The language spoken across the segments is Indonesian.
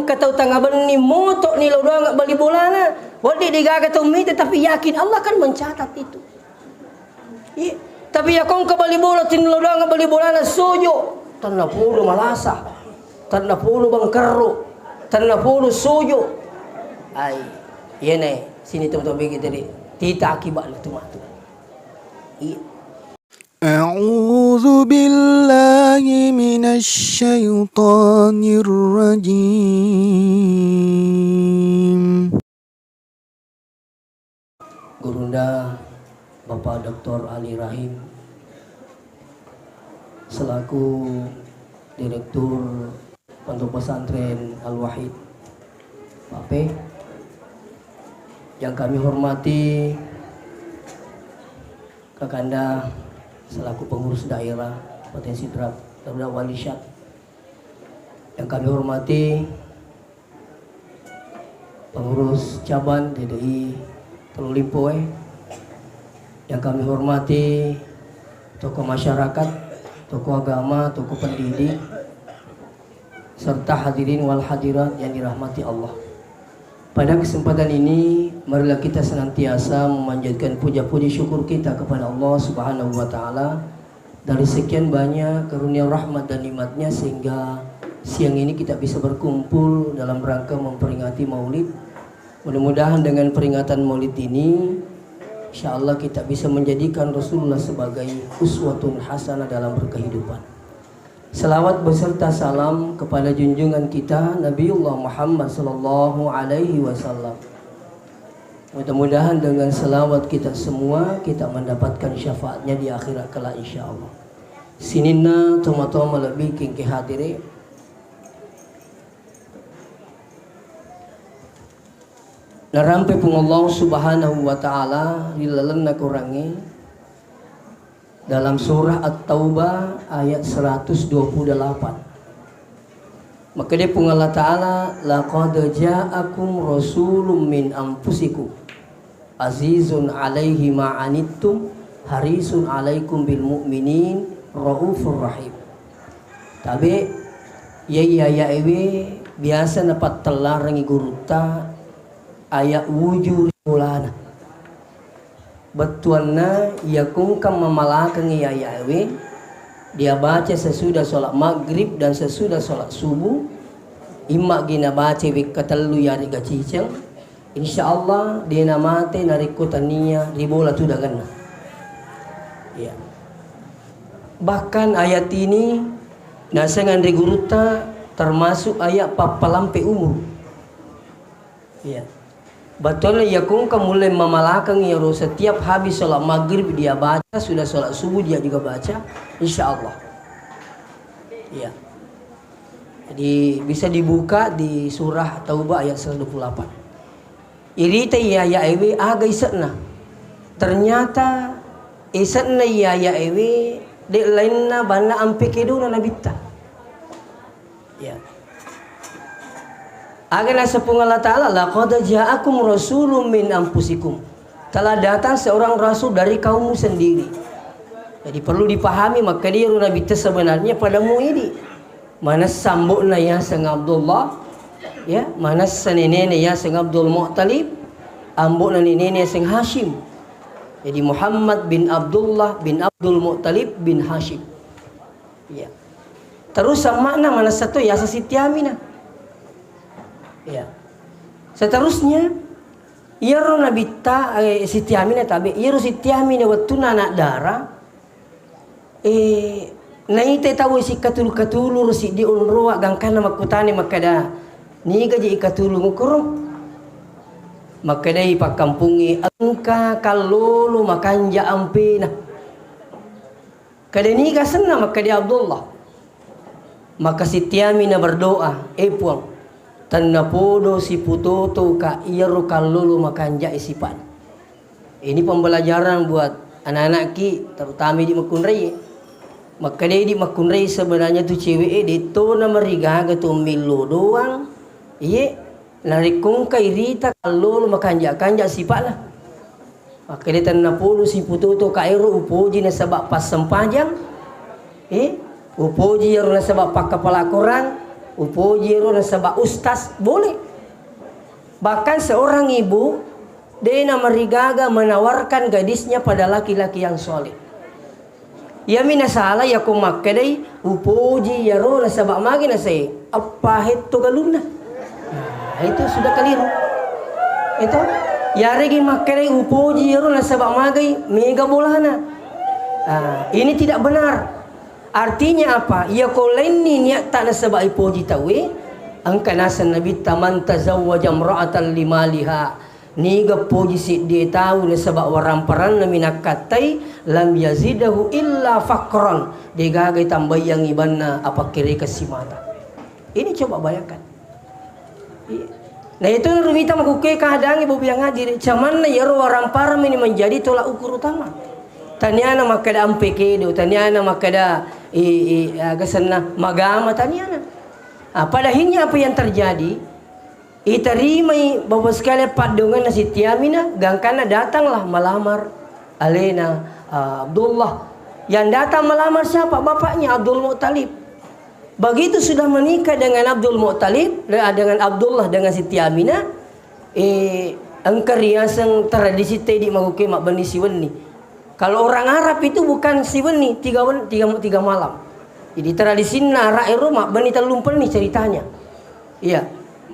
kata tangga beni motok ni lo doang bali bolana. Wadi digaga tu mi tapi yakin Allah kan mencatat itu. Iya. Tapi ya kong bali bola tin lo doang bali bolana sojo. Tanna pulu malasa. Tanna pulu bangkero. Tanna pulu sojo. Ai, iya nih. Sini teman-teman kita tadi. Tita akibat itu matu. Iya. أعوذ بالله من الشيطان الرجيم. Gurunda Bapak Dr. Ali Rahim selaku Direktur Pondok Pesantren Al-Wahid Pak P, yang kami hormati Kakanda selaku pengurus daerah Potensi Darda Wali Syat, yang kami hormati pengurus cabang DDI Teluk Limpoe, yang kami hormati tokoh masyarakat, tokoh agama, tokoh pendidik, serta hadirin wal hadirat yang dirahmati Allah. Pada kesempatan ini, marilah kita senantiasa memanjatkan puja-puji syukur kita kepada Allah Subhanahu wa Ta'ala dari sekian banyak karunia rahmat dan nikmatnya sehingga siang ini kita bisa berkumpul dalam rangka memperingati Maulid. Mudah-mudahan dengan peringatan Maulid ini, insya Allah kita bisa menjadikan Rasulullah sebagai uswatun hasanah dalam berkehidupan. Salawat beserta salam kepada junjungan kita Nabiullah Muhammad sallallahu alaihi wasallam. Mudah-mudahan dengan salawat kita semua kita mendapatkan syafaatnya di akhirat kelak insyaallah. Sinina toma-toma lebih kengke hadire. Narampe pun Allah Subhanahu wa taala dilalenna kurangi dalam surah At-Taubah ayat 128. Maka dia pun Allah Ta'ala, laqad ja'akum rasulun min anfusikum azizun alaihi ma'anittum harisun alaikum bil mu'minin raufur rahim. Tapi ya ewe biasa dapat telarang guruta ayat wujud mulana. Betuanna yakungkam memalakan yayawe, dia baca sesudah sholat maghrib dan sesudah sholat subuh. Imak gina baca wikatalu yari gaciceng. Insyaallah dia namate narikutania ribola tu dagan. Ya. Bahkan ayat ini nasangan riguruta termasuk ayat papalampe umur. Ya. Betul ya kung mulai memalakang ya setiap habis sholat maghrib dia baca, sudah sholat subuh dia juga baca, insya Allah. Ya. Jadi bisa dibuka di surah Taubah ayat 128. Irita ya ewe aga isatna. Ternyata isatna ya ewe de lainna bana ampe keduna nabita. Ya. Agaknya sepung Allah Ta'ala, laqad ja'akum rasulun min anfusikum. Telah datang seorang rasul dari kaummu sendiri. Jadi perlu dipahami maka dia Nabi sebenarnya padamu ini. Mana sambukna ya sang Abdullah, ya, mana senenene ya sang Abdul Muttalib, ambukna nenene sang Hashim. Jadi Muhammad bin Abdullah bin Abdul Muttalib bin Hashim. Ya. Terus sama mana satu ya Siti Aminah. Ya. Seterusnya ia Nabi Siti Aminah tabi ia Siti Aminah waktu anak darah naite tahu si katulu si di unruwa gangkana makutani makada ni gaji ikatulu ngukurum makada ipakampungi angka kalulu makanja ampina kada ni gasena makada Abdullah maka Siti Aminah berdoa puang tanna podo si putoto ka iyaru kalulu makanja isipan. Ini pembelajaran buat anak-anak ki terutama di Makunrei. Maka dia di Makunrei sebenarnya tu cewek itu nama rigaga tu milu doang. Iya narikung kai rita kalulu makanja sipan lah. Maka dia tanna podo si putoto ka iyaru upoji na sabak pas sempajang. Upoji iyaru na sabak pak kepala Quran. upuji ro nasaba ustaz boleh. Bahkan seorang ibu dia marigaga menawarkan gadisnya pada laki-laki yang soleh. Ya mina salah ya kumak kedai upuji ya ro nasaba magi na say apa itu galuna. Nah, itu sudah keliru. Itu ya regi makedai upuji ya ro nasaba magi mega bolana. Nah, ini tidak benar. Artinya apa? Ya koleni niat tak nasaba ipuji tawi angka nasan nabi taman tazawwaja imra'atan limaliha niga puji si dia tahu nasaba waramparan na minakatai lam yazidahu illa faqran digagai tambah yang ibanna apa kiri kesimata. Ini coba bayangkan. Nah itu rumita makuke kadang ibu biang hadir cuman na yaro waramparan ini menjadi tolak ukur utama. Tanyana makada ampekedo, tanyana makada gasana magama tanyana. Padahinya apa yang terjadi? Iterimai bapak sekalian padungan nasi tiamina, gangkana datanglah melamar Alena Abdullah. Yang datang melamar siapa? Bapaknya Abdul Muttalib. Begitu sudah menikah dengan Abdul Muttalib, dengan Abdullah dengan Siti Aminah, angker riasang tradisi tadi maguke mak bani siweni. Kalau orang Arab itu bukan siweni tiga malam. Jadi tradisi nara rumah bani telumpen nih ceritanya. Iya.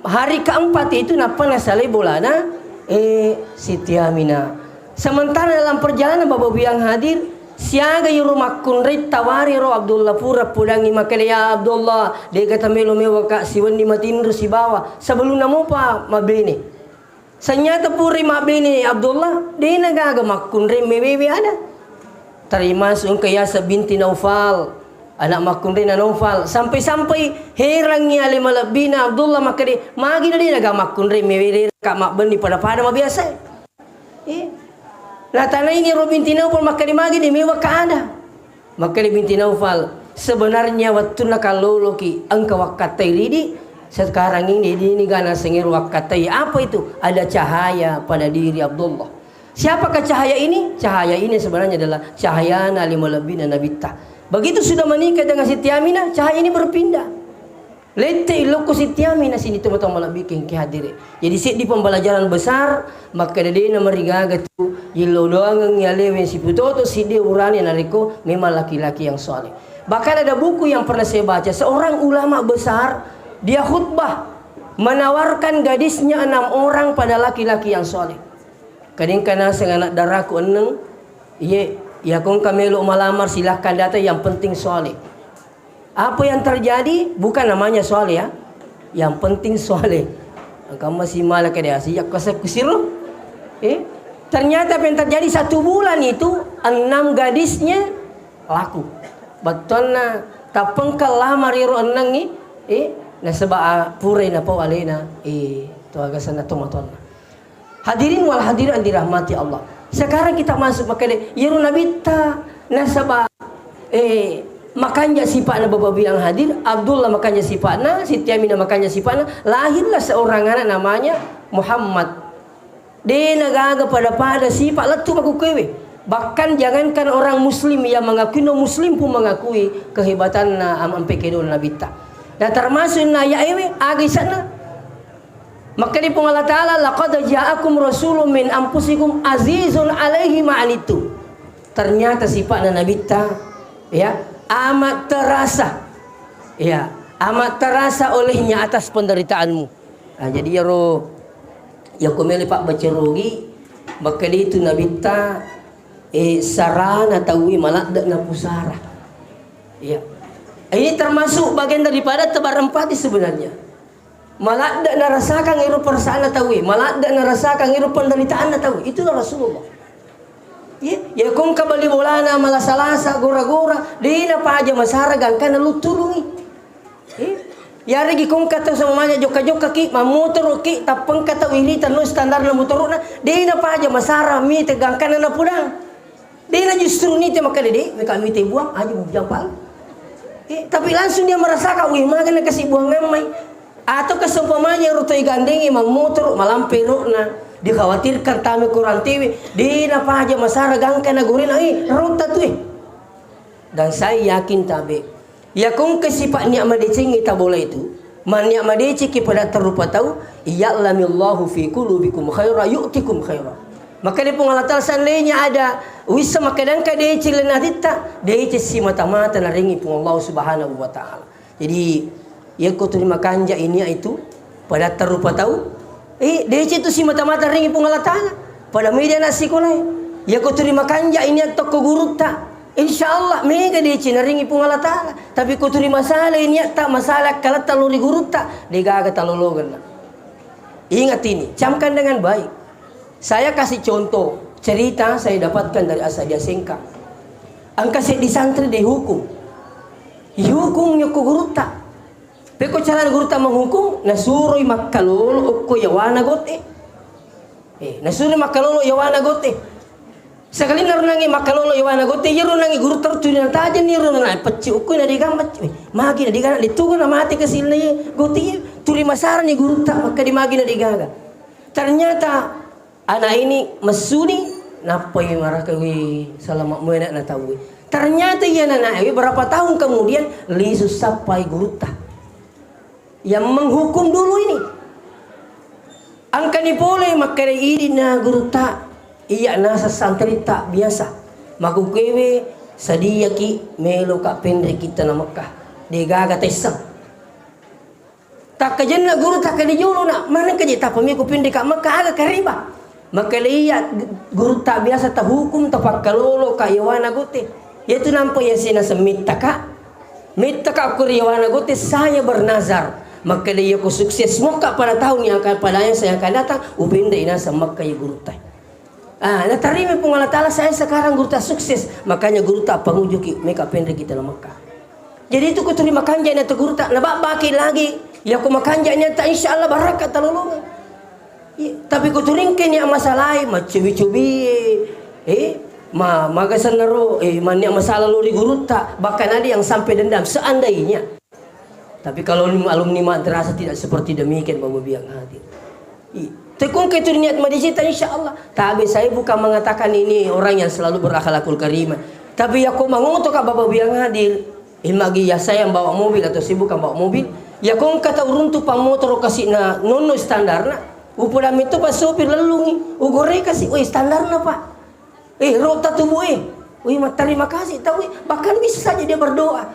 Hari keempat itu napa nasale bolana Siti Aminah. Sementara dalam perjalanan bapak yang hadir siaga rumah kunrit tawari ro Abdullah pura pudangi makale ya Abdullah dia kata melo mewa kak siweni matinru si bawa sebelum namo pa mabene. Senyata puri mabini Abdullah dia nagaga makunre mewewe ada. Terima sungkayasa binti Naufal anak makunre na Naufal sampai herangnya ale malabina Abdullah makade magi na dia naga makunre mewewe kak makbeni pada mabiasa. Nah tanah ini ro binti Naufal makade magi dia mewa ka ada. Makade binti Naufal sebenarnya waktu nakalolo ki angka wakat tairidi. Sekarang ini gana sengir wakatai apa itu? Ada cahaya pada diri Abdullah. Siapakah cahaya ini? Cahaya ini sebenarnya adalah cahaya Nabi Malabina Nabita. Begitu sudah menikah dengan Siti Aminah, cahaya ini berpindah. Lete loko Siti Aminah sini teman-teman Malabikin ke hadir. Jadi di pembelajaran besar maka dia merigaga tu yilo doang ngalewen si putoto si dia urani nariko memang laki-laki yang soleh. Bahkan ada buku yang pernah saya baca seorang ulama besar. Dia khutbah menawarkan gadisnya 6 orang pada laki-laki yang soleh. Kadang kana sang anak daraku eneng, ya kong kamelo malamar silahkan datang yang penting soleh. Apa yang terjadi? Bukan namanya soleh ya, yang penting soleh. Kamu masih malah kada siap kusir lo. Ternyata apa yang terjadi 1 bulan itu 6 gadisnya laku. Betulna tapengkal lamar iro eneng ni na sebab pure na po alena to agasan na tumaton. Hadirin wal hadirin dirahmati Allah. Sekarang kita masuk makanya yero nabita na sebab makanya sifatna bababi yang hadir Abdullah makanya sifatna Siti Aminah makanya sifatna lahirlah seorang anak namanya Muhammad. Dia nagaga pada sifat letu makukewe. Bahkan jangankan orang muslim yang mengakui no muslim pun mengakui kehebatan na ampe kedon nabita. Dan termasuk na ya ewe agi sana. Maka di Allah Ta'ala laqad ja'akum rasulun min anfusikum azizun alaihi ma'anitu. Ternyata sifat Nabi ta ya amat terasa. Ya, amat terasa olehnya atas penderitaanmu. Nah, jadi ya kumeli Pak baca rogi maka itu Nabi ta sarana tawi malak na pusara. Ya. Ini termasuk bagian daripada tebar empati sebenarnya. Malah tidak narasakan ngiru perasaan tahu, malah tidak narasakan ngiru penderitaan tahu. Itulah Rasulullah. Ya kung kabali bolana malah salasa gora-gora, di na pa aja masara gangkan lu tulungi. Ya regi kung kata sama manya joka-joka ki, mamotor ki tapeng kata wilitan no standar na motor na, di na pa aja masara mi tegangkan na pudang. Di na justru ni te makade mereka mi te buang aja jampal. Tapi langsung dia merasakan, wih makan nak kasih buang memai. Atau kesempamanya rutoi gandengi mang motor malam peruk na dikhawatirkan tamu kurang tiwi di napa aja masara gangkan na gurin ruta tuh. Dan saya yakin tabe, ya kung kesipak niat madicing kita bola itu Man ya'madici kepada terupa tahu ya'lamillahu fi qulubikum khaira yu'tikum khaira. Maka di pengalatan seandainya ada wisa makadang ka deci lenadita deci si mata-mata naringi pun Allah Subhanahu wa taala. Jadi ya ko terima kanja ini itu pada terupa tahu deci itu si mata-mata ringi pengalatan pada media nasi kolai. Ya ko terima kanja ini toko guru ta. Insyaallah mega deci naringi pun Allah taala. Tapi ko terima masalah ini tak masalah kalau taluri guru ta digaga talologan. Ingat ini, camkan dengan baik. Saya kasih contoh cerita saya dapatkan dari Asadia Sengkang. Angka saya di santri dihukum. Dihukumnya ko guru ta. Peko cara guru ta menghukum nasuroi makkalolo ko yawana gote. Nasuroi makkalolo yawana gote. Sekali narunangi makalolo yawana gote yarunangi guru tertulinan tajan ni runangi pecci ukui na digambat magi na digana ditugo na mati kesil na gote tuli masara ni guru tak maka dimagi na digaga. Ternyata anak ini mesuni napai marakawi salamak muenak na tahu. Ternyata ia anak berapa tahun kemudian lisus sampai guru tak yang menghukum dulu ini. Angka ni boleh maka ini na guru tak. Iya nasa santri tak biasa. Maku kewe sadia ki melo ka pendre kita na Mekah. Degaga tesang. Tak kajen na guru tak kadi jolo na. Mana kaje tak pami ku pendre ka Mekah aga kariba. Maka iya guru tak biasa tak hukum tak pakalolo ka yawana gote. Yaitu nampak yang sina semita ka. Mita ka aku yawana gote saya bernazar. Maka dia ku sukses moka pada tahun yang akan pada yang saya akan datang upinde ina sa Mekah ya guru tak. Natarimi pun Allah Ta'ala saya sekarang guru tak sukses. Makanya guru tak pengujuki mereka pendek kita dalam Mekah. Jadi itu ku terima kanjanya tu guru tak nabak baki lagi. Ya ku makanjanya tak insya Allah barakat talolongan. Tapi ku turingkan yang masalah macubi-cubi. Magasan naro mania masalah lori guru tak. Bahkan ada yang sampai dendam seandainya. Tapi kalau alumni madrasah tidak seperti demikian Bapak Biang hadir. Tekun ke itu niat madicita insyaallah. Tapi saya bukan mengatakan ini orang yang selalu berakhlakul karimah. Tapi aku mengutuk Bapak Biang hadir. Imagi ya saya yang bawa mobil atau saya bukan bawa mobil. Ya kau kata uruntu pamotor kasih na nono standar na. Upulam itu pas sopir lelungi. Ugore kasih, standar na pak. Rota tubuh terima kasih tahu. Bahkan bisa saja dia berdoa.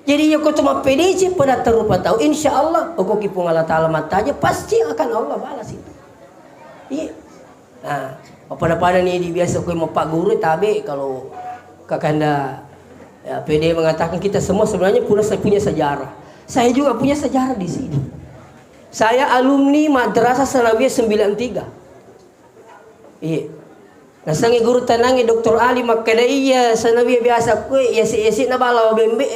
Jadi ya kau cuma PDC pada terupa tahu. Insyaallah aku kipung Allah Ta'ala matanya pasti akan Allah balas itu. Iya. Nah, pada ni di biasa kau mau pak guru tapi kalau kakanda ya, PD mengatakan kita semua sebenarnya punya sejarah. Saya juga punya sejarah di sini. Saya alumni Madrasah Sanawiyah 93. Iya. Nah, sangi guru tanangi Dr. Ali makadaiya Sanawiyah biasa kue ya si na balaw bembe.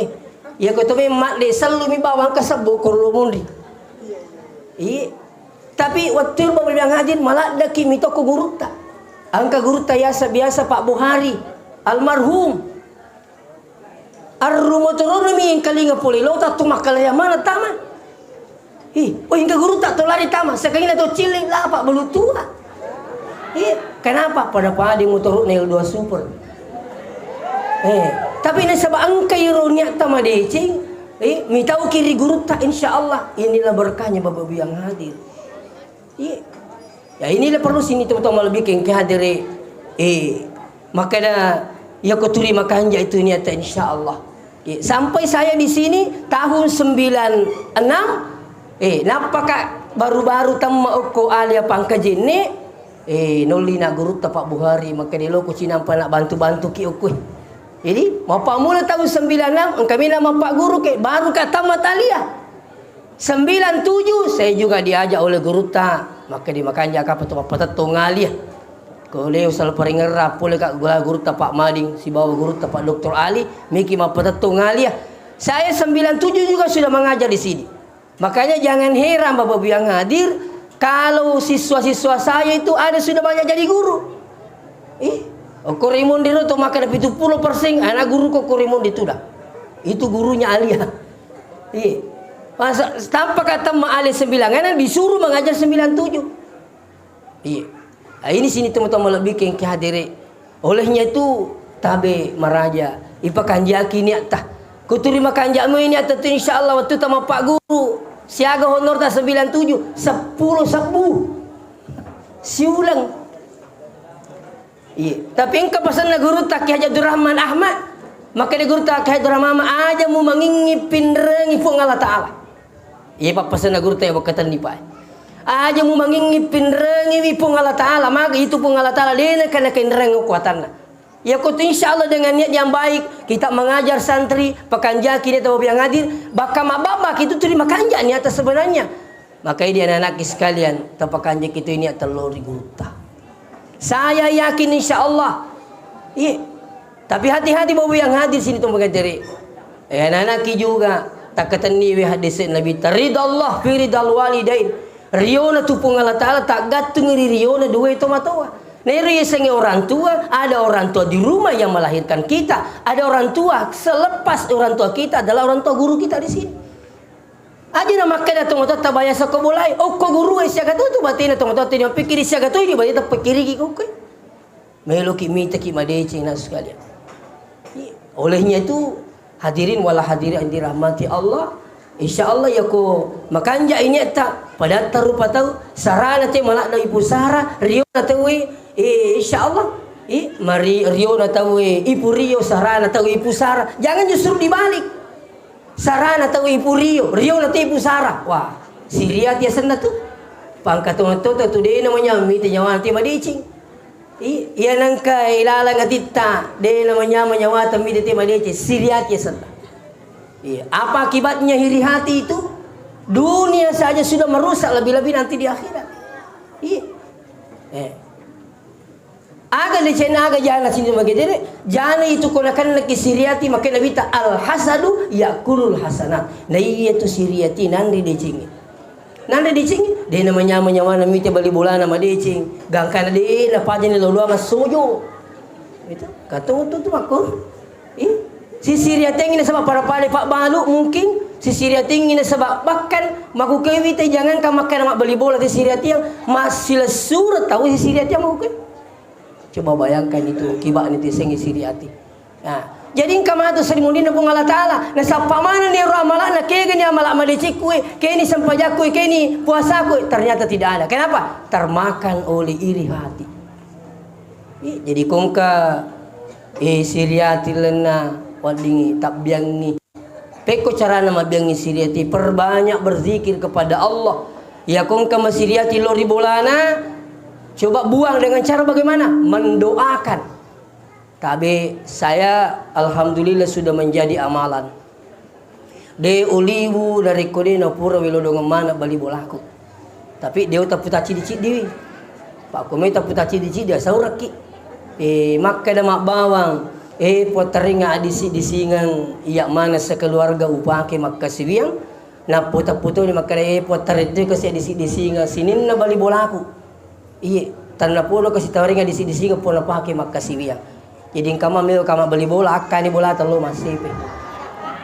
Ya kau tu mak le selalu mi bawang kasabu korlomundi. Iya. Tapi waktu itu Bapak Biang hadir malah ada kimi toko guru tak. Angka guru tak biasa Pak Buhari almarhum. Arrumotoroni yang kali ngapoli lo tak tu makalaya mana taman. Hingga guru tak tu lari taman. Sekarang itu cilik lah Pak belu tua. Kenapa? Pada Pak di motor nail 2 super. Tapi ini sebab angka ironia tama decing. Mitau kiri guru tak insyaallah inilah berkahnya Bapak Biang hadir. Ya inilah perlu sini teman-teman lebih kehadiri. Maka ya kau terima kanja itu niat insyaallah. Sampai saya di sini tahun 96. Napakah baru-baru tamma ko alia pangkajene. Nolina guru Pak Buhari maka dia lo ku cinampa nak bantu-bantu ki okui. Jadi mapa mula tahun 96 kami nama Pak Guru ke baru kata matalia. 97 saya juga diajak oleh guru tak maka dimakan jaka petung ngalia. Kalau usal paling ngerap boleh kak guru tak Pak Mading si bawa guru tak Pak Dr. Ali miki ma petung ngalia. Saya 97 juga sudah mengajar di sini. Makanya jangan heran Bapak Biang hadir kalau siswa-siswa saya itu ada sudah banyak jadi guru. Kurimun dulu tuh makan 70% anak guru kok kurimun itu dah. Itu gurunya Alia. Masa tanpa kata ma'ale 9 anak disuruh mengajar 97. Nah, ini sini teman-teman lebih yang kehadiri. Olehnya itu tabe maraja ipa kanjaki niat tah. Ku terima kanjamu ini atau insyaallah waktu tama Pak Guru Siaga honor tak 97, 10 sembuh. Siulang. Iya. Tapi engkau pesan na guru tak Ki Haji Abdul Rahman Ahmad. Maka dia guru tak Ki Haji Abdul Rahman aja mu mangingipin rengi pun Allah Ta'ala. Iya pak pesan na guru tak berkata ni pak. Aja mu mangingipin rengi pun Allah Ta'ala. Maka itu pun Allah Ta'ala dia kena kenreng kekuatanna. Ya kutu insya Allah dengan niat yang baik kita mengajar santri pekanjaki dia tahu yang hadir bakal mababak itu terima kanjak niat sebenarnya. Maka ini anak-anak sekalian tepakanjak itu ini telur guta. Saya yakin insya Allah. Iya. Tapi hati-hati bawa yang hadir sini tuh mengajari. Anak-anak juga tak keteni hadis Nabi taridallah fi ridal walidain. Riona tu pun Allah Ta'ala tak gantung riona dua itu matawa. Neri sengi orang tua, ada orang tua di rumah yang melahirkan kita, ada orang tua selepas orang tua kita adalah orang tua guru kita di sini. Aja nama kada tunggu-tunggu tabaya sekobolai, oh ko guru siaga tu batina tunggu-tunggu tino pikir siaga tu ini bayi tak pikir ki kok. Melo ki minta ki madeci nas sekalian. Olehnya itu hadirin wala hadirin dirahmati Allah. Insyaallah ya ko makanja ini tak pada tarupa tahu sarana te malak na ibu Sara Rio na tahu insyaallah mari Rio na tahu ibu Rio sarana tahu ibu Sara jangan justru dibalik sarana tahu ibu Rio na tahu ibu Sara wah siria dia sana tu pangkat tu dia namanya miti nyawa nanti madicing iya nangka ilalang atita dia namanya menyawa miti madicing siria dia sana. Iya. Apa akibatnya iri hati itu? Dunia saja sudah merusak, lebih-lebih nanti di akhirat. Iya. Aga lecena aga jana sini magedere. Jana itu konakan laki siriati makin nabi ta al hasadu yakulul hasanat. Nah iya tu siriati nandi decingi. Nandi decingi. Dia namanya menyawa nami te bali bola nama decing. Gangkana dia na pajen lo mas sojo. Itu katong tu makor. Si Syria tinggi sebab para pale Pak Balu mungkin si Syria tinggi sebab bahkan maku kewi teh jangan ka makan mak beli bola di Syria tiang masih surat tahu si Syria tiang maku kewi. Coba bayangkan itu kibak ni sengi Syria ti. Nah, jadi engkau matu serimuni na Allah Taala. Na sapa mana ni ramala na kege ni amal amal cikui, ke ni sampajakui, ke ni puasaku ternyata tidak ada. Kenapa? Termakan oleh iri hati. Jadi kongka Syria ti lena wadingi tak biangi peko cara nama biangi siriati perbanyak berzikir kepada Allah ya kongka masiriati lori bolana coba buang dengan cara bagaimana mendoakan tapi saya alhamdulillah sudah menjadi amalan de uliwu dari kode na pura wilodo mana bali bolaku tapi dia tak putaci di dewi pak kome tak putaci di dia sauraki maka ada mak bawang poteringa di singang iya mana sekeluarga upake makasiwiang na puta-puto ni makare potarit kasi di singa sinin na bali bolaku iya tanna pulo kasi tawaringa di singa po na pake makasiwiang jadi kama meo kama bali bola akani bola talo masipe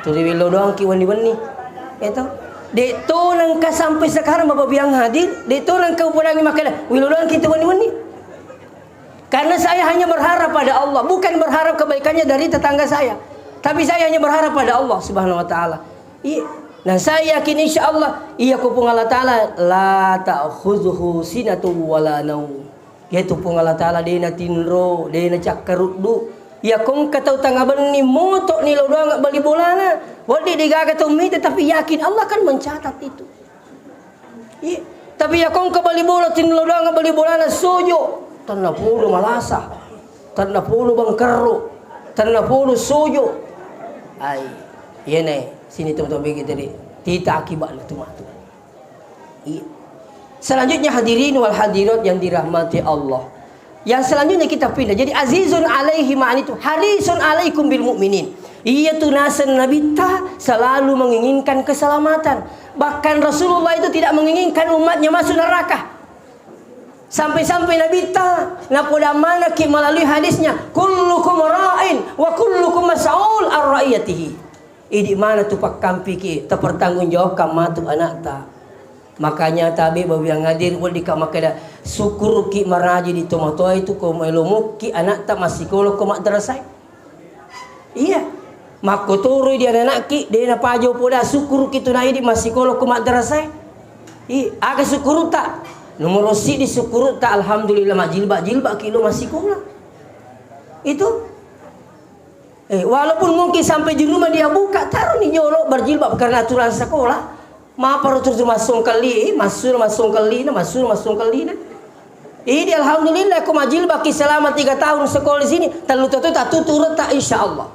tuli wilo doang kiwani-wani itu de to nang ka sampai sekarang bapak biang hadir de to nang ka upurangi makana wilo doang kita wani-wani. Karena saya hanya berharap pada Allah, bukan berharap kebaikannya dari tetangga saya. Tapi saya hanya berharap pada Allah Subhanahu wa taala. Iya. Nah, saya yakin insyaallah iya kupung Allah taala la ta'khudhuhu sinatu wala naum. Yaitu pung Allah taala dena tinro, dena cakkaruddu. Ya kong katau tangga beni moto ni lo doang bali bolana. Wadi digaga tu mite tapi yakin Allah kan mencatat itu. Iya. Tapi ya kong ka bali bola tin lo doang bali bolana sojo. Tanah puluh malasa, tanah puluh bangkeru, tanah puluh sojo. Ay, iya nih, sini teman-teman begitu tadi. Tidak akibat itu matu. Selanjutnya hadirin wal hadirat yang dirahmati Allah. Yang selanjutnya kita pindah. Jadi azizun alaihi ma'an itu harisun alaikum bil mu'minin. Ia tunasan Nabi ta selalu menginginkan keselamatan. Bahkan Rasulullah itu tidak menginginkan umatnya masuk neraka. Sampai-sampai Nabi ta napoda mana ki melalui hadisnya kullukum ra'in wa kullukum mas'ul ar-ra'iyatihi. Idi mana tu pak kampi ki terpertanggungjawabkan matu anak ta. Makanya tabi babi yang hadir wali ka makada syukur ki maraji di tomato itu ko melomuk ki anak ta masih kolo ko madrasah. Iya. Mako turu dia anak ki, dia na pajo poda syukur kitu na idi masih kolo ku madrasah. Aga syukur tak. Nomor si di syukur tak alhamdulillah jilbab kilo masih kolo. Itu walaupun mungkin sampai di rumah dia buka taruh nih jolo berjilbab karena aturan sekolah. Ma paru terus masuk kali, masuk kali na. Ini alhamdulillah aku majilbab selama 3 tahun sekolah di sini. Terlalu tak turut tak insyaallah.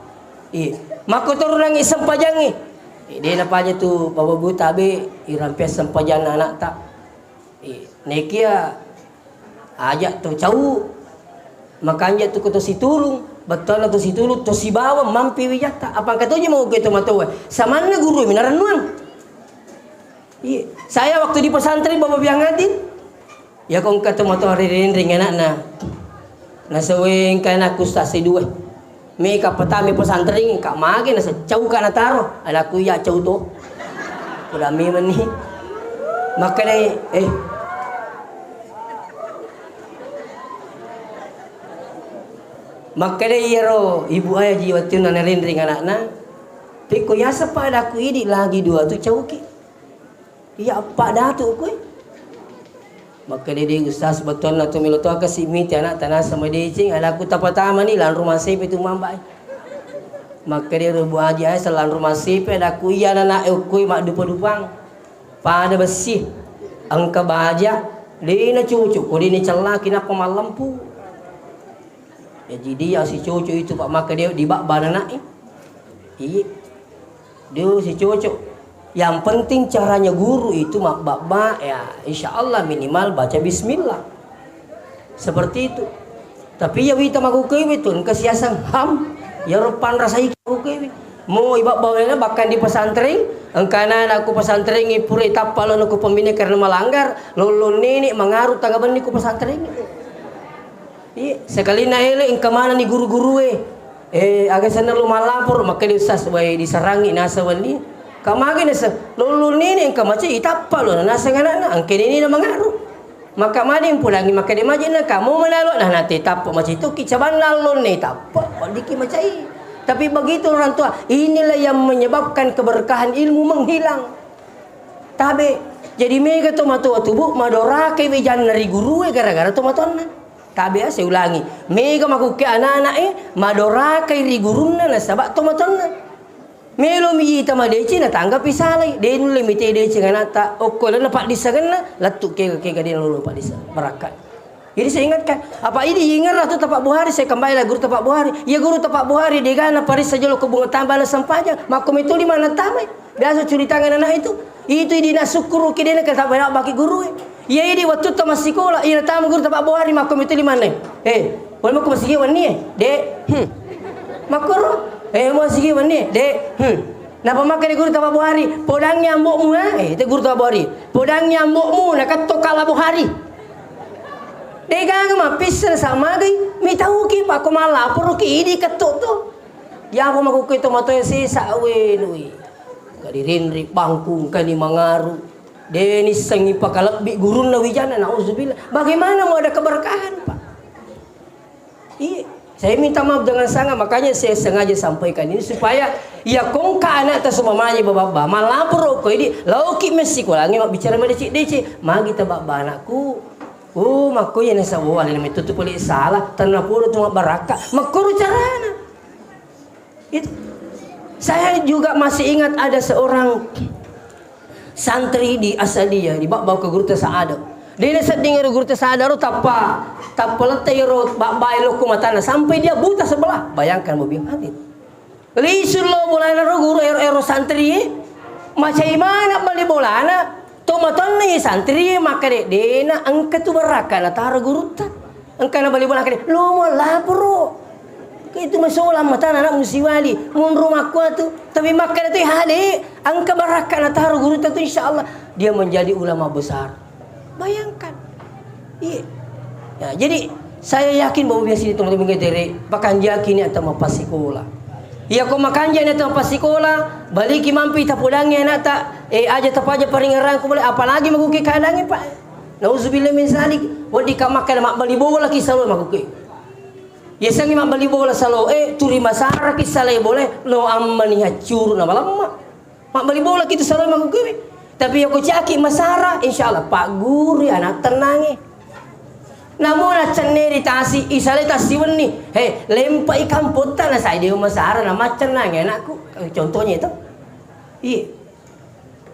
Maka turun nang sempajangi. Dia na paja tu bawa bu tabe irampe sempajan anak tak. Nekia ajak tu jauh. Makanya tu kutu si tulung. Betul tu si tulung tu si bawa mampi wijata. Apa katanya mau gitu matawa. Samana guru minaran nuang. Saya waktu di pesantren bawa biang ngadin. Ya kong kata matawa ring anak-anak. Nasawing kana kustasi dua. Meka petami pesantren kak mage nasa jauh kana taro. Anakku ya jauh tu. Udah memang ni. Makanya Makanya iro ibu ayah jiwa tu nanarin ring anak-anak. Tiko ya sepada aku ini lagi 2 tu cauki. Ya apa dah tu aku. Makanya dia ustaz betul na tu milo tu kasi miti anak tanah sama dia cing anakku tapatama ni lan rumah sepe tu mambai. Makanya rubu aja selan rumah sepe aku iya anak aku mak dupa-dupang. Pada besi angka baja dia na cucu ko dia ni celah kina pemalampu. Jadi dia si cucu itu pak maka dia di bak banana dia si cucu. Yang penting caranya guru itu mak bak ya insyaallah minimal baca bismillah. Seperti itu. Tapi ya wita makukewe tun kesiasan ham ya rupan rasa ikukewe. Mau ibak bawanya bahkan di pesantren engkana aku pesantren ipure tapalo aku pembina karena melanggar lulun nenek mengaruh tanggapan ku pesantren. Sekali na hele engka mana ni guru-guru agak sana lu malapor maka dia usas bae diserangi nasa wali. Kamagi nasa lulun nini engka macam itapa lo nasa ngana angke ini na mengaruh. Maka mading pulangi maka dia majin na kamu menalo nah nanti tapa macam itu kicaban lalun ni tapa diki macam ini. Tapi begitu orang tua inilah yang menyebabkan keberkahan ilmu menghilang. Tabe jadi mega tu matu tubuh madora ke wijan dari guru gara-gara tu matonna. Tabe saya ulangi mega makuke anak-anak madora ke ri guruna na sabak tu matonna. Melo mi ita ma deci na tanggapi salai den limite deci nganata okol na pak disagana latuk ke gadin lulu pak disa barakat. Jadi saya ingatkan apa ini ingat lah tu tapak Buhari saya kembali lah guru tapak Buhari ya guru tapak Buhari dia gana paris saja lo kebunga tambah na sampajang makom itu di mana tamai biasa curi tangan anak itu di na syukur ke dia kata banyak bagi guru ya ini waktu tu masih sekolah ina tamu guru tapak Buhari makom itu di mana boleh makom masih kewan ni makoro mau sige wani dek napa makan di guru tapak Buhari podangnya mbokmu itu guru tapak Buhari podangnya mbokmu nak katok kala Buhari dek gang mah pisah sama gay mi tahu ki pak ko malapor ki ini katok tu ya aku maku itu mato si sawe lui kadirinri bangkung kani mangaru denis sengi pakalak bi guru na wijana nauzubillah bagaimana mau ada keberkahan pak saya minta maaf dengan sangat makanya saya sengaja sampaikan ini supaya ya kongka anak tas mamanya baba malapor ko ini lauki mesti ko langi mak bicara deci magi ta baba anakku makku ya nasa wala na tutup puli salah tanah puro cuma baraka makuru carana itu saya juga masih ingat ada seorang santri di Asadia di bak ke guru Saada dia sedingin guru Saada ro tapa letai ro babai lo kumatana sampai dia buta sebelah bayangkan mobil hadit lisul lo bolana ro guru ero santri macam mana bali bolana tomaton ni santri maka dena angka tu baraka na taro guru ta angka na bali bola kade lo mo laporo itu masalah mata anak musiwali mun rumah tu tapi maka tu hade angka baraka na taro guru ta tu insyaallah dia menjadi ulama besar bayangkan ya, jadi saya yakin bahwa biasa itu teman-teman dari pakanja kini atau mapasikola ya ko makanja na atau mapasikola baliki mampi tapudangnya na ta aja tapaja paringarang ko boleh apalagi maguki kadangi pak nauzubillah min zalik wadi ka makan mak bali bola kisalo maguki Ya sangi mak bali bola salo turi masara kisale boleh no ammani hacuru na malam mak bali bola kita salo mak kuwi. Tapi aku caki masara insyaallah pak guru anak tenangi. Namun ceneri tasi isale tasi weni. Lempa ikan putah na saya dia masara na macan nang anakku. Contohnya itu. Iya.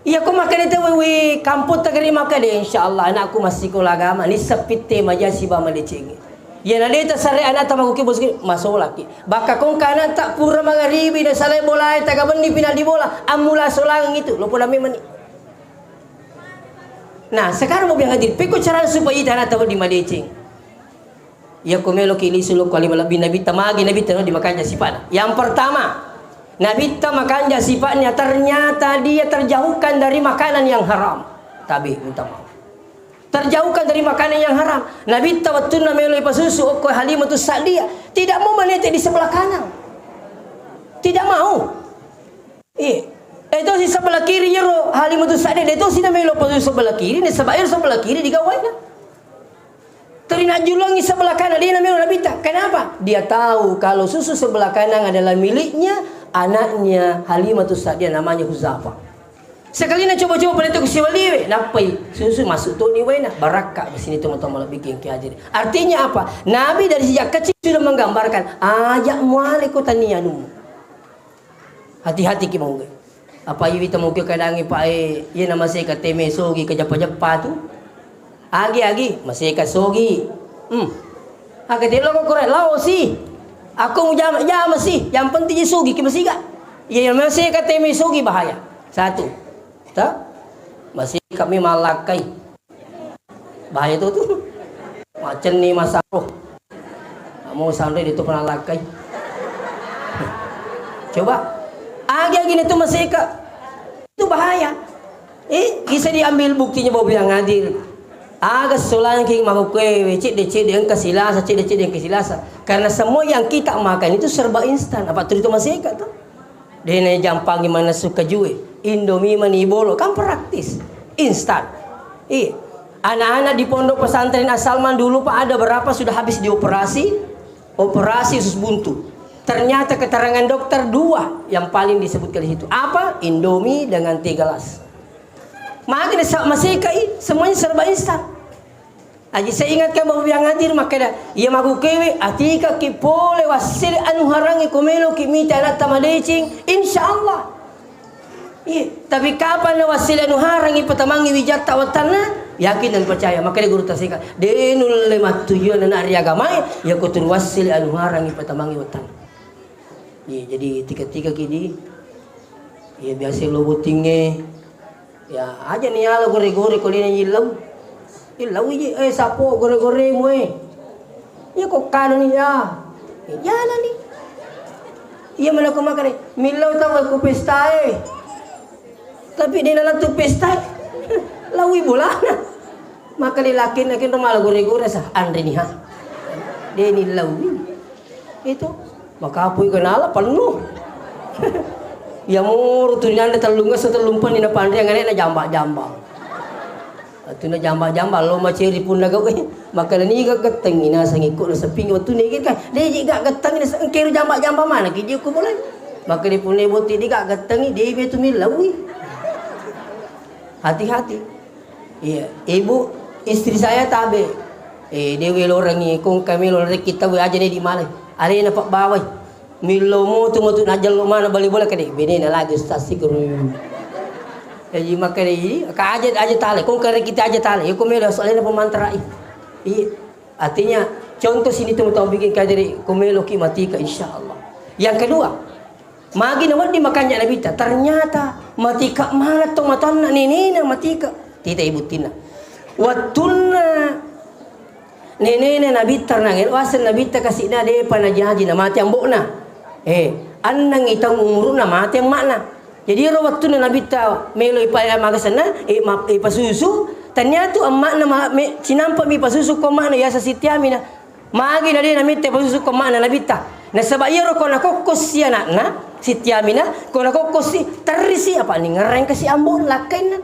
Iya aku makan itu we kamput tegeri makan deh insyaallah anakku masih sekolah agama ni sepite majasi ba maleceng. Ya na deta sare anak tamaku ke bos masuk laki. Baka kong kana tak pura magaribi na sale bola taga bendi pinal di bola amula solang itu lo pula memang. Nah sekarang mau bilang hadir peko cara supaya anak tahu di maleceng. Ya komelo kili suluk kali malabi nabi tamagi nabi tano di makannya sifat. Yang pertama Nabi makannya sifatnya ternyata dia terjauhkan dari makanan yang haram. Tabi minta maaf. Terjauhkan dari makanan yang haram. Nabi waktu namelo pasusu okko Halimatus Sa'diyah tidak mau menetek di sebelah kanan. Tidak mau. Itu si sebelah kiri yero Halimatus Sa'diyah itu si namelo pasusu sebelah kiri, ni sebelah kiri digawainya. Terina julangi sebelah kanan dia namanya Nabi. Kenapa? Dia tahu kalau susu sebelah kanan adalah miliknya anaknya Halimatus Sa'diyah namanya Huzaifah. Sekali nak coba-coba pada tu siwaliwe, napai susu masuk tu ni wena barakah di sini teman-teman bikin kiajar. Artinya apa? Nabi dari sejak kecil sudah menggambarkan ajak mualiku tanianu. Hati-hati ki mau. Apa kita mau ke kadangi pak ye nama saya kateme sogi ke japa-japa tu. Agi masih kasogi. Agak dia lo korek lao si. Aku jam masih. Yang penting sogi ki masih gak. Ya masih kateme sogi bahaya. Satu. Tak? Masih kami malakai. Bahaya tu. Macam ni masalah. Kamu sampai itu pernah lakai. Coba. Agi ni tu masih ke. Itu bahaya. Bisa diambil buktinya bawa bilang hadir. Agak solan king makukwe cik yang kesilasa cik yang kesilasa karena semua yang kita makan itu serba instan apa tu masih ikat tu dene jampang gimana suka jue Indomie mani bolo kan praktis instan anak-anak di pondok pesantren Asalman dulu pak ada berapa sudah habis dioperasi usus buntu ternyata keterangan dokter 2 yang paling disebutkan di situ apa Indomie dengan 3 gelas. Maka masih kai semuanya serba instan. Aji saya ingatkan bahawa yang hadir maka dah ia magu kewe atika ki pole wasil anu harangi komelo ki mita anak tamadecing insyaallah. Tapi kapan wasil anu harangi patamangi wijata watana yakin dan percaya maka dia guru tasika denul lema tujuan anak agama ya kutur wasil anu harangi patamangi watana. Jadi tiga-tiga kini ya biasa lo tinggi. Ya aja nih ala gore-gore ko lina ilaw. Ilaw iji sapo gore-gore mo Ya kok kanan niya. Yana ni. Iya mana ko makare. Milaw taw ko pesta Tapi di dalam tu pesta lawi bulana. Maka laki nakin rumah gore-gore sa andre niha. Deni lawi. Itu maka apoy kanala penuh. Ya mur tu nanda terlungas terlumpan ni na pandai ngane na jamba-jamba. Tu na jamba-jamba lo maceri pun na gawe. Maka ni ga geteng ina sang ikut sa ping tu ni kan. Dia ga geteng ni sang kero jamba-jamba mana ki dia ko boleh. Maka dia pun ni boti dia ga geteng dia be tu milawi. Hati-hati. Iya, ibu istri saya tabe. Dia we lorang ni kong kami lorang kita we aja ni di mana. Ada na pak bawai. Milomo tu matu najal mana balik bola kade bene na lagi ustaz sikru jadi makare ka aja tale kong kare kita aja tale ya komelo soalnya pemantra artinya contoh sini tu tahu bikin kadiri komelo ki mati ka insyaallah. Yang kedua magi nawad di makannya nabi ternyata mati ka mana to matonna nini mati ka tita ibu tina watulna nene nabi ternangin wasan nabi ta kasina de panajaji na mati ambokna annang itang umuruna mati ang makna. Jadi rawat tu na nabita melo ipaya magasana ipasusu tanya tu ang makna sinampa mi pasusu ko makna ya sa sitiami na magi na din namite pasusu ko makna nabita na sabayero ko nakokos siya na sitiami na ko nakokos si terisi apa ni ngereng kasi ambon lakay na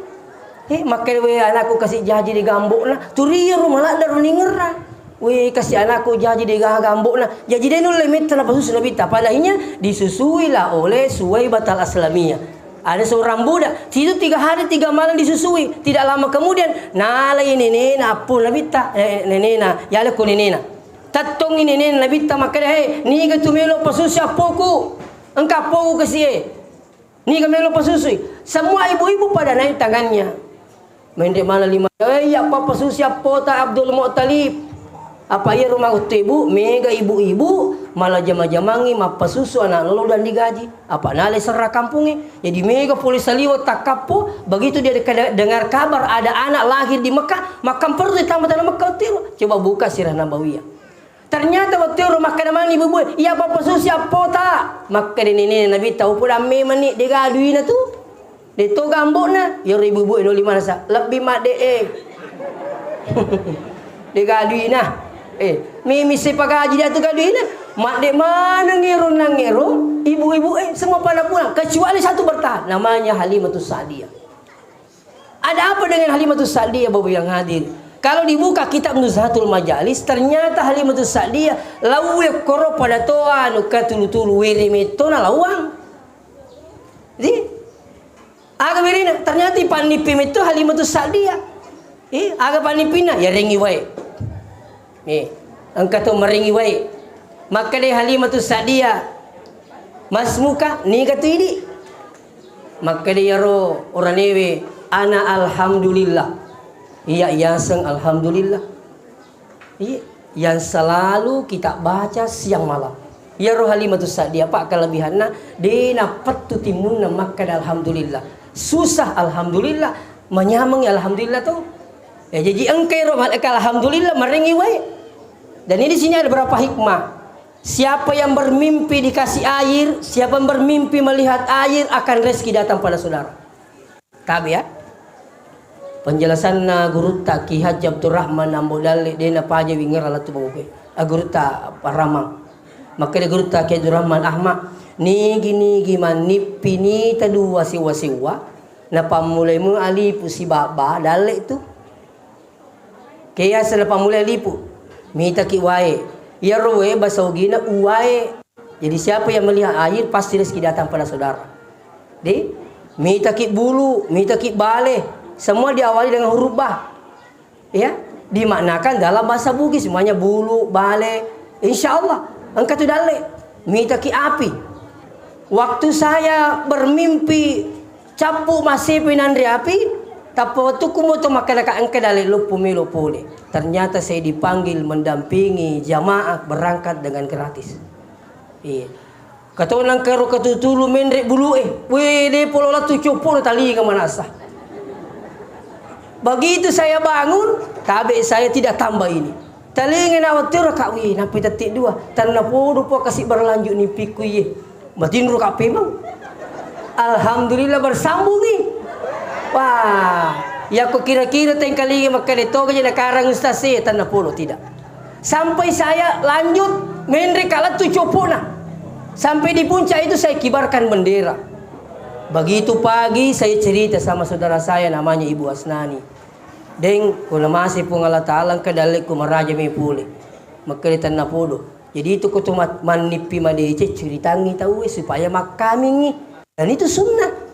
makai we anak ko kasi jaji di gambok na turiro malak daru ni ngerang weh kasih anakku jadi dia gambok nah. Jadi dia nulai mitra apa susu Nabi ta. Padahilnya disusui lah oleh Suwaibatul Aslamiyah. Ada seorang budak, itu 3 hari 3 malam disusui. Tidak lama kemudian, nalai nenena pun Nabi ta, nenena, ya laku nenena. Tatong ini nenena Nabi ta maka hei, ni ke tu melo pasusi apoku. Engkau poku kasih. Ni ke melo pasusi. Semua ibu-ibu pada naik tangannya. Mendek mana 5. Ya apa pasusi apota Abdul Muttalib. Apa ya rumah ibu, mega ibu-ibu malah jama-jamangi mapa susu anak lolo dan digaji. Apa nale serah kampungnya. Jadi mega polis saliwat tak kapo. Begitu dia dengar kabar ada anak lahir di Mekah, makam perlu ditambah dalam Mekah tiru. Coba buka sirah Nabawiyah. Ternyata waktu rumah kanaman ibu-ibu, iya apa susu apa tak? Maka ini Nabi tahu pun ame manik digadui na tu. Dia tu gambok na. Ya ibu-ibu ini lima nasa lebih mak de. Digadui na. Mimi sepak gaji dia tu gaduh ni. Mak dek mana ngiru, ibu-ibu semua pada pulang kecuali satu bertahan, namanya Halimatus Sa'diyah. Ada apa dengan Halimatus Sa'diyah Bapak yang hadir? Kalau dibuka kitab Nuzhatul Majalis, ternyata Halimatus Sa'diyah lawe koro pada toa nuka tulu-tulu wirimitona lawang. Jadi aga berina ternyata panipim itu Halimatus Sa'diyah. Aga panipina ya rengi wae. Engkau tu meringi wae. Maka dia Halimatus Sa'diyah mas muka ni kata ini. Maka dia ro orang newe ana alhamdulillah. Iya yang alhamdulillah. Iya yang selalu kita baca siang malam. Ya ro Halimatus Sa'diyah pak kelebihanna dina pattu timunna maka alhamdulillah. Susah alhamdulillah, menyamang alhamdulillah tu. Ya jadi engkau ro alhamdulillah meringi wae. Dan ini di sini ada beberapa hikmah. Siapa yang bermimpi dikasih air, siapa yang bermimpi melihat air akan rezeki datang pada saudara. Tahu ya? Penjelasan guru ta Ki Haji Abdurrahman Ambodale dena paja wingar ala tu bawe. Guru ta Paramang. Maka dia guru ta Ki Abdurrahman Ahmad ni gini giman nipi ni tadu wasi-wasiwa na pamulai mu alipu si baba dale tu. Kaya selepas mulai lipu mita ki wae ya roe bahasa ugina uwae. Jadi siapa yang melihat air pasti rezeki datang pada saudara. Di mita ki bulu, mita ki bale, semua diawali dengan huruf ba. Ya, dimaknakan dalam bahasa Bugis semuanya bulu, bale. Insyaallah engkau tu dale. Mita ki api. Waktu saya bermimpi capu masih pinandri api, tapi waktu kumoto makan engkau dale lupu milo pole. Ternyata saya dipanggil mendampingi jamaah berangkat dengan gratis. Kata orang karo katutulu mendrek bulu weh de polola tu cupur tali ke manasa. Begitu saya bangun, tabe saya tidak tambah ini. Tali ngena watir kak wi napi tetik dua. Tanna podo po kasih berlanjut ni piku ye. Batin ru kape mang. Alhamdulillah bersambung ni. Wah. Ya aku kira-kira tengkali maka dito aja nakarang ustasi tanah polo tidak. Sampai saya lanjut mendrek kalat tu copona. Sampai di puncak itu saya kibarkan bendera. Begitu pagi saya cerita sama saudara saya namanya Ibu Asnani. Deng kuna masih pun Allah Ta'ala kedalik ku maraja me pule. Maka di tanah polo. Jadi itu kutu manipi madece ceritangi tahu supaya makami. Dan itu sunnah.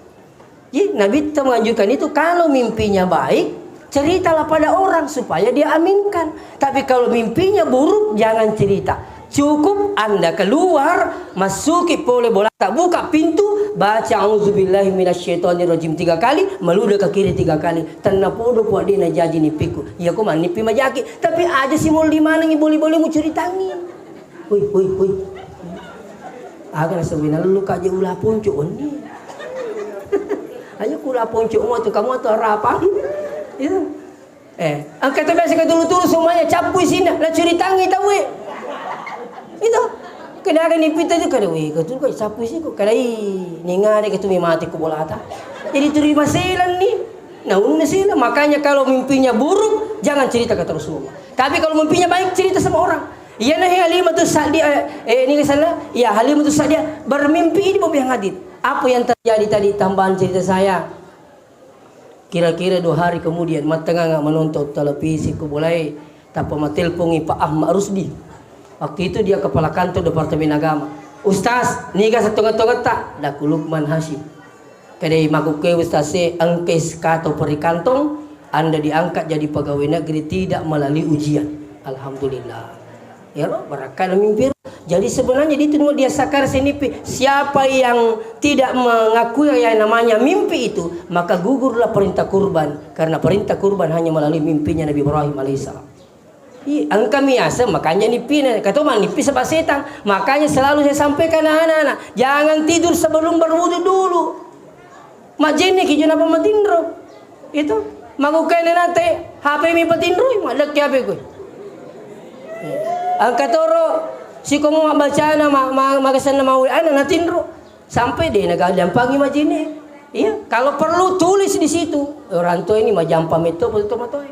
Jadi Nabi menganjurkan itu kalau mimpinya baik, ceritalah pada orang supaya dia aminkan. Tapi kalau mimpinya buruk, jangan cerita. Cukup Anda keluar, masuki boleh bola tak buka pintu, baca auzubillahi minasyaitonirrajim 3 kali, meludah ke kiri 3 kali. Tanah podo buat dia najaji nipiku. Ya kau manipi majaki, tapi aja si mul di mana boleh mu ceritangi. Hui. Agar sebenarnya lu kaje ulah puncuk ni. Hanya kula poncok mu tu kamu tu rapang. Itu. Angkat biasa ke dulu-dulu semuanya capu sini lah ceritangi tahu Itu. Kena ada nipita tu kada ke tu kau capu sini kau kada ninga ke tu mati ku bola ata. Jadi terima selan ni. Nah, selan makanya kalau mimpinya buruk jangan cerita ke terus semua. Tapi kalau mimpinya baik cerita sama orang. Ya nah Halimatus Sa'diyah ini ke sana. Ya Halimatus Sa'diyah bermimpi ini Bapak yang hadir. Apa yang terjadi tadi tambahan cerita saya. Kira-kira 2 hari kemudian matengah nggak menonton televisi ku mulai Tapi matelpongi Pak Ahmad Rusdi. Waktu itu dia kepala kantor Departemen Agama. Ustaz, niga setengah-tengah tak? Daku Lukman Hashim. Kadai makuke Ustaz angkes atau perikantong, Anda diangkat jadi pegawai negeri tidak melalui ujian. Alhamdulillah. Ya Allah, barakah mimpi. Jadi sebenarnya dia sakar senipi. Siapa yang tidak mengakui yang namanya mimpi itu, maka gugurlah perintah kurban. Karena perintah kurban hanya melalui mimpinya Nabi Ibrahim alaihissalam. Angka miasa makanya nipi. Kata man nipi sebab setan. Makanya selalu saya sampaikan anak-anak, jangan tidur sebelum berwudu dulu. Majene ki jona pamatindro. Itu magukai nate HP mi patindro, madak ki HP ko. Angka toro si komo baca na magasan na mawi ana natindro sampai deh nagadampangi majine. Iya, kalau perlu tulis di situ. Orang tua ini majampam itu betul betul.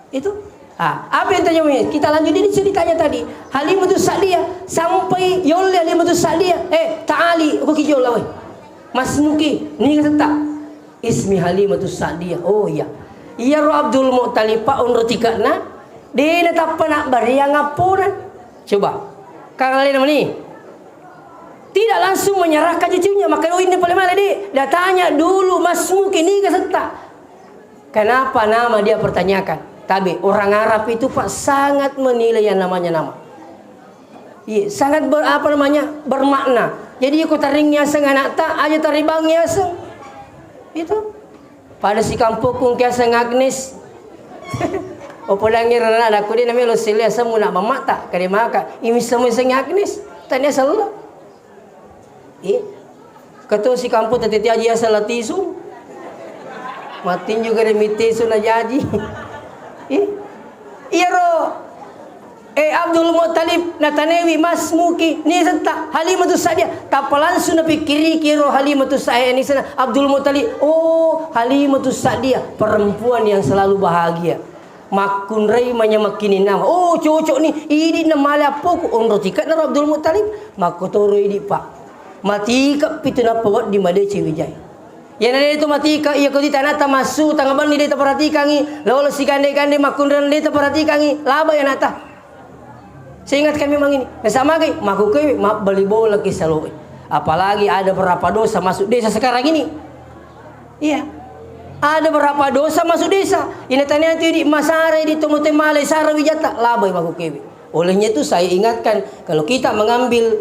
Itu. Apa yang tanya kita lanjutin ceritanya tadi. Halimatus Sa'diyah sampai yole Halimatus Sa'diyah. Ta'ali aku kijol lah. Mas Muki, ni kata ismi Halimatus Sa'diyah. Oh iya. Iya ro Abdul Muttalib pa unro tikana. Dia tak pernah bariang ngapuran. Coba. Kalian ni tidak langsung menyerahkan cucunya, maka ini paling mana dia? Dia tanya dulu Mas Muki ni kata. Kenapa nama dia pertanyakan? Tapi orang Arab itu Pak sangat menilai yang namanya nama. Iya, sangat bermakna. Jadi aku taringnya seng anak tak aja taribangnya seng. Itu. Pada si kampung kung kaya seng Agnes. O pulangir na ada ko din namin lo sila sa muna mamata kaya maka imis sa mo seng Agnes. Tanya selalu. Kato si kampung tati aja sa latiso. Matin juga remitiso na jaji. Iya ro Abdul Muttalib natanewi Mas Muki ni santa Halimatus Sa'diyah tapalansu na pikiri kiro Halimatus Sa'diyah ni sana Abdul Muttalib. Oh, Halimatus Sa'diyah perempuan yang selalu bahagia. Makun ray makinin nama. Oh, cocok ni ini namala poko onro tikat na Abdul Muttalib makotoro ini Pak. Matika pituna pawat di Madeci Wijaya. Yang ada itu mati iya kau di tanah tamasu tanggapan ni dia perhatikan ni lalu si kande makundran dia perhatikan ni laba yang nata. Saya ingatkan memang ini. Sama lagi makukai beli bola ke selalu. Apalagi ada berapa dosa masuk desa sekarang ini. Iya. Ada berapa dosa masuk desa. Ini tanya itu di Masare di Tomotemale Sarawijata laba makukai. Olehnya itu saya ingatkan kalau kita mengambil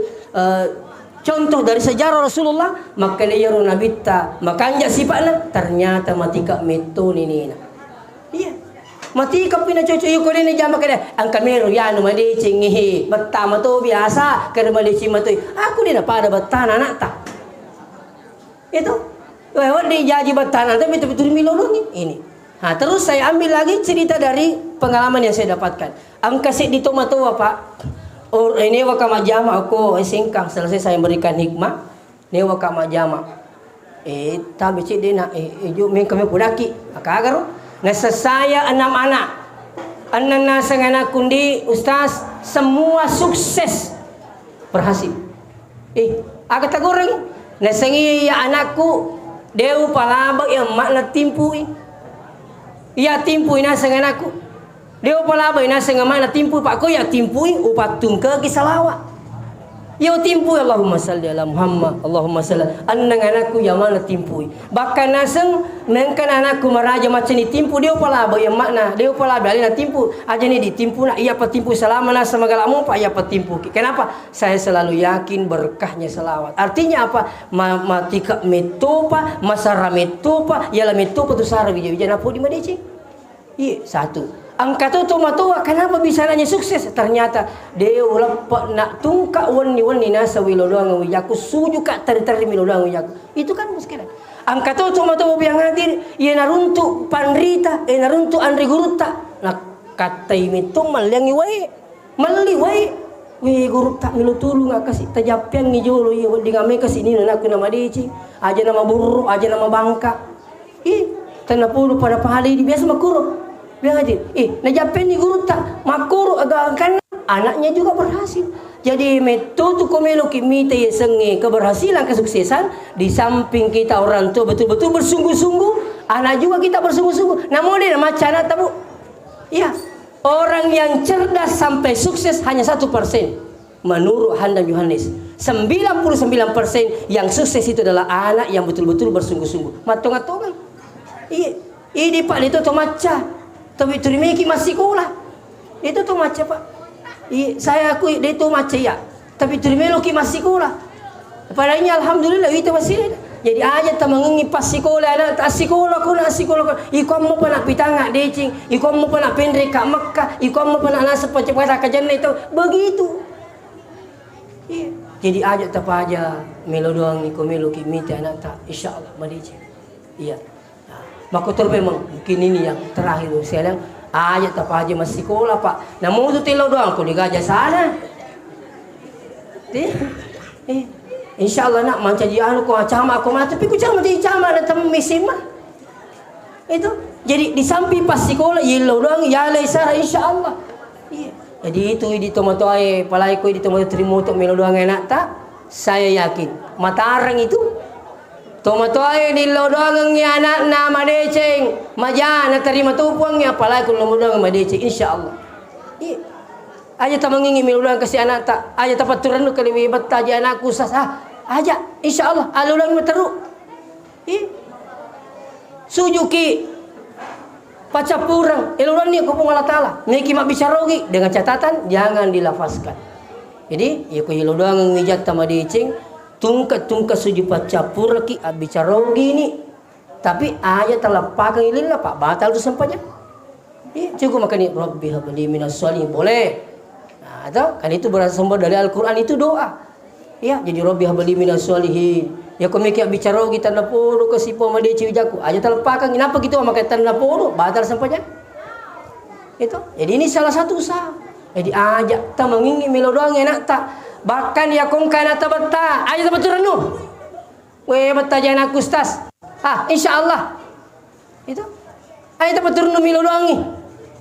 contoh dari sejarah Rasulullah, maka dia nabita, makanya sifatnya ternyata matika metoni nina. Iya. Matika pina cocok yuko ni jama kada ang kamero yano madeci ngihi betama to biasa kada madeci matoi. Aku dina pada betana anak tak. Itu. Lewat di jaji betana tapi betul-betul milolongi ini. Terus saya ambil lagi cerita dari pengalaman yang saya dapatkan. Ang kasih di tomato Pak. Ini waka majama aku singkang selesai saya berikan hikmah. Ini waka majama. Tabi cik dia nak ju min kami pudaki. Akagaro. Nasa saya 6 anak. Anak nasa anak kundi ustaz semua sukses berhasil. Agak tagoreng. Nasa ya anakku dew palabak yang makna timpui. Iya timpui nasa anakku. Dia palabay na sa mana timpu pak ko ya timpui upatung ke kisalawa. Yo timpui Allahumma salli ala Muhammad Allahumma salli annang anakku ya mana timpui. Bahkan naseng mengkan anakku maraja macam ni timpu dia palabay yang makna dia palabay na timpu aja ni ditimpu nak iya patimpu selama na sama galamu pak iya patimpu. Kenapa? Saya selalu yakin berkahnya selawat. Artinya apa? Matika metopa masara metopa yala metopa tu sara bija-bija napo di madeci. Iya satu. Angka tu tomatua kenapa bisa nanya sukses? Ternyata dia lepak nak tungkak wani nasa wilodoang wijaku suju kak tari wilodoang wijaku. Itu kan muskilan. Angka tu tomatua biang hadir ia naruntuk panrita, naruntuk andri guruta. Nak kata ini tu maliangi wae, mali wae. Wi guruta milu tulu ngak kasih tajapian ngijolo iya di ngame kasih ni aku nama dici, aja nama buruk, aja nama bangka. Tanah puluh pada pahali di biasa makuro. Biar aja. Najapen ni guru tak makuru agak kan anaknya juga berhasil. Jadi metode komelo kimita ya sengi keberhasilan kesuksesan di samping kita orang tua betul-betul bersungguh-sungguh, anak juga kita bersungguh-sungguh. Namun dia macam anak tabu. Iya. Orang yang cerdas sampai sukses hanya 1%. Menurut Handam Yohanes, 99% yang sukses itu adalah anak yang betul-betul bersungguh-sungguh. Matong-matongan. Iya, ini Pak itu tuh maca. Tapi terima masih sekolah. Itu tuh maca Pak. Iya, saya akui dia itu maca ya. Tapi terima masih sekolah. Padahal alhamdulillah itu masih. Jadi aja tak mengengi pas sekolah anak tak sekolah ko nak sekolah ko. Ikon mo pa nak pitanga decing, ikon mo pa nak pendre ka Makkah, ikon mo pa nak nasa pacepat ka jannah itu. Begitu. Iya. Jadi aja tak aja melo doang ni ko melo ki minta anak tak insyaallah madece. Iya. Maka memang mungkin ini yang terakhir saya bilang aja tak aja masih sekolah Pak. Namun tu telo doang ko digaja sana. InsyaAllah nak macam anu ko cama aku mati tapi ku cama di cama ada teman mesin mah. Itu jadi di samping pas sekolah yelo doang ya laisara insyaallah. Iya. Jadi itu di tomato ai palai ko di tomato terima untuk melo doang enak tak? Saya yakin matarang itu tomato ai di lo doang ng anak na madeceng maja na terima tupuang nya palai ko lo doang madeceng insyaallah. Iya. Aja tak mengingi melo doang kasih anak tak aja tak paturan lu kali hebat aja anakku sas aja insyaallah alulang meteru sujuki pacapurang eluran ni ko Allah taala niki mak bicarogi dengan catatan jangan dilafazkan. Jadi ya ko ilo doang ngijat tama decing tungkat suju pacapura ki bicarogi ni tapi aja terlepas ilillah Pak batal tu sampainya. Cukup makan ni rabbi habli minas sholihin boleh. Nah, atau kan itu bersumber dari Al-Qur'an itu doa. Ya, jadi Rabbi habli minas sholihin. Ya kau mikir bicara kita na podo ke sipo ma deci jaku. Aja terlepakan kenapa gitu maka tanda podo batal sampainya. Itu. Jadi ini salah satu usaha. Jadi ajak ta mengingi melo doang enak tak. Bahkan ya kong kana ta betta. Aja ta beturanu. We betta jana kustas. Insyaallah. Itu. Aja ta beturanu melo doang ni.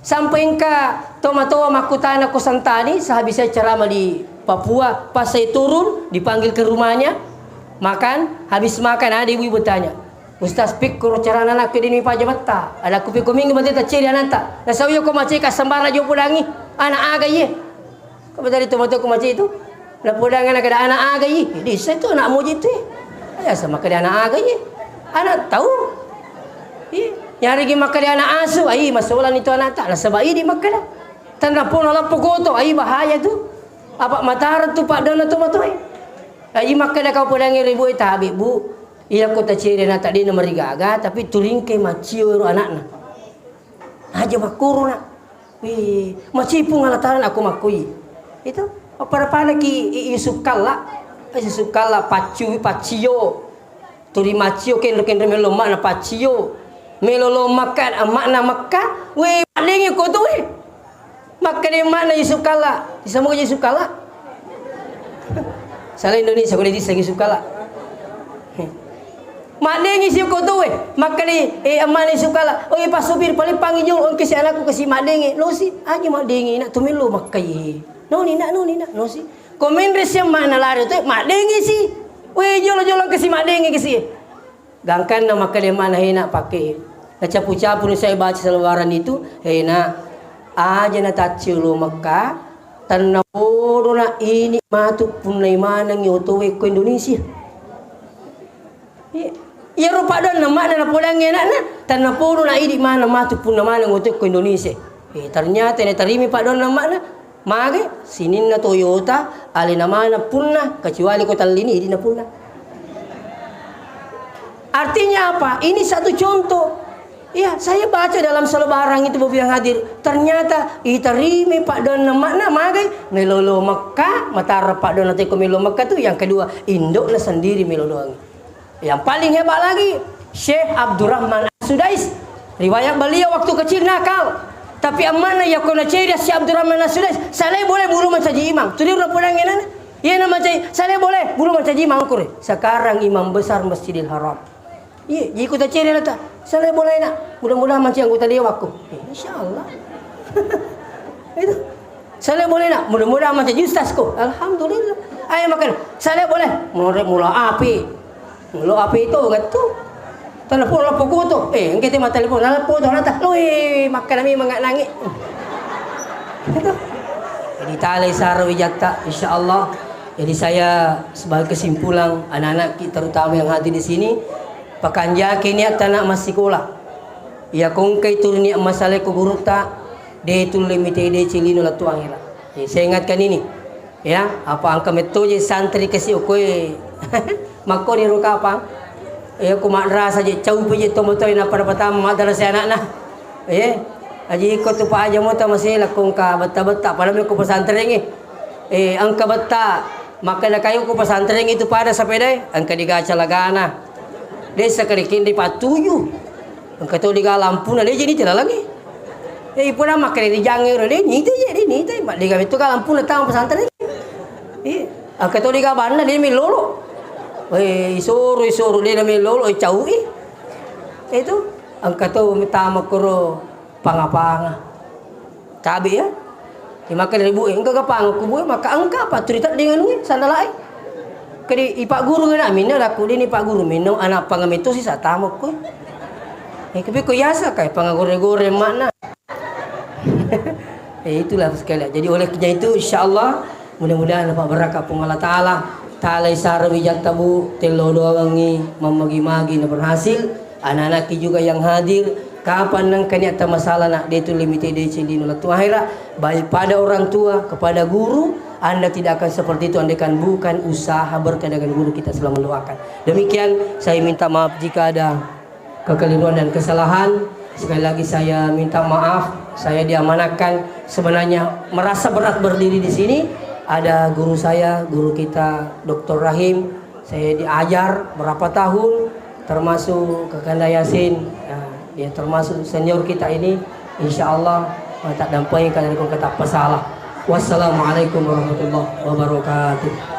Sampai ka tomato makutana ko santani sehabis saya ceramah di Papua, pas saya turun dipanggil ke rumahnya makan, habis makan ada ibu bertanya, Ustaz pik kuro cara anak ke dini paja bata, ada ku pik minggu bata ceri anak tak, na sawiyo ko macam ka sambara jo pulangi, anak aga ye, kau dari tomato ko macam itu, na pulang anak ada anak aga ye, di saya tu anak muji tu, ya sama kada anak aga ye, anak tahu, nyari gi makan anak asu, masalah itu anak tak, na sabai di makan, tanda pun ala pokoto, bahaya tu. Apa mataran tu Pak dana tu matoi. Ai makan kau pulang ribu itu habis bu. Ia kota ciri na tadi nomor gaga tapi turingke macio anakna. Aja makuru nak. Wi, macipung alataran aku makui. Itu apa lagi Yusuf kala. Yusuf kala pacio. Turi macio ken melo makna pacio. Melo makan makna Makkah. Wi, paling ko tu Maka di mana Yusuf kala? Disambung Yusuf kala? Salah Indonesia boleh disang Yusuf kala. Mak dengi si ko tu maka ni mana Yusuf kala? Oh pas supir paling panggil on kasi anakku kasi mak dengi. No si aja mak dengi nak tumilo makai. No ni nak no si. Komen resem mana lari tu mak dengi si. Weh jolo kasi mak dengi kasi. Gangkan na maka di mana hena pakai. Na capu-capu ni saya baca selebaran itu hena aja na taciulo Mekah tanna podo na ini matu punai manang yotowe ko Indonesia. Ya rupa don na mana na pulang enak na tanna podo na ini mana matu punai manang yotowe ko Indonesia. Ternyata ni terimi Pak don na mana mage sinin na Toyota ali na mana punna kecuali kota ini na punna. Artinya apa? Ini satu contoh. Ya, saya baca dalam selebaran itu Bapak yang hadir. Ternyata iterimi Pak Don makna magai melolo Mekah, matara Pak Don atau melo Mekah tu yang kedua induk na sendiri melo doang. Yang paling hebat lagi Syekh Abdurrahman As-Sudais. Riwayat beliau waktu kecil nakal. Tapi amanah ya kona cerdas Syekh Abdurrahman As-Sudais. Saya boleh bulu macam imam. Tu dia udah pulang ngenan. Ya nama saya boleh bulu macam imam kur. Sekarang imam besar Masjidil Haram. Iya, jadi kita cari lah tak. Saya boleh nak. Mudah-mudahan macam anggota dia aku. InsyaAllah. Itu. Saya boleh nak. Mudah-mudahan macam Ustaz ko. Alhamdulillah. Ayo makan. Saya boleh. Mula api. Mula api itu enggak tu. Telepon lah pokok tu. Engkau mah telepon. Telepon tu nak tak. Lui makan kami mengat nangis. Itu. Jadi talai sarawi jatta insyaallah. Jadi saya sebagai kesimpulan anak-anak kita terutama yang hadir di sini pakanja kini tanah masih sekolah. Ya kong kay turun niya masalah ko guru ta de tul limite de cilino la tuangira. Saya ingatkan ini. Ya, apa angka metode santri kasi okoy mako ni ruka apa? Ko madrasah je cau je tomotoy na para pertama madrasah anak na. Aji ko tu pa aja mo ta masih lakong ka bata-bata para ko pesantren angka bata maka na kayo ko pesantren itu pada sampai deh angka digaca lagana. Desa kerikin di patuyu. Angka tu diga lampu na dia jadi tidak lagi. Pura makan di jangir dia ni mak diga itu ka lampu na tang pesantren. Angka tu diga bana dia mi lolo. Isoro dia mi lolo cau itu angka tu mitama koro pangapanga. Cabe ya. Dimakan dari buih engkau kapang kubuih maka angka apa cerita dengan ni sandalai. Kadi ipak guru ngana mina laku ni ipak guru minum anak pangamito si sa tamok ko. Tapi ko yasa kay pangagore-gore makna. Itulah sekali. Jadi oleh kerana itu insyaallah mudah-mudahan dapat berkah pun Allah Taala. Talai sarawi jantabu telo doangi memagi-magi na berhasil. Anak-anak juga yang hadir kapan nang kaniata masalah nak dia tu limite dia cilino la akhirat baik pada orang tua kepada guru Anda tidak akan seperti itu andaikan bukan usaha berkah dengan guru kita selalu mendoakan. Demikian saya minta maaf jika ada kekeliruan dan kesalahan. Sekali lagi saya minta maaf, saya diamanahkan sebenarnya merasa berat berdiri di sini. Ada guru saya, guru kita Dr. Rahim. Saya diajar berapa tahun termasuk Kakanda Yasin. Dia termasuk senior kita ini. InsyaAllah tak dampai kalau kata pesalah. Wassalamualaikum warahmatullahi wabarakatuh.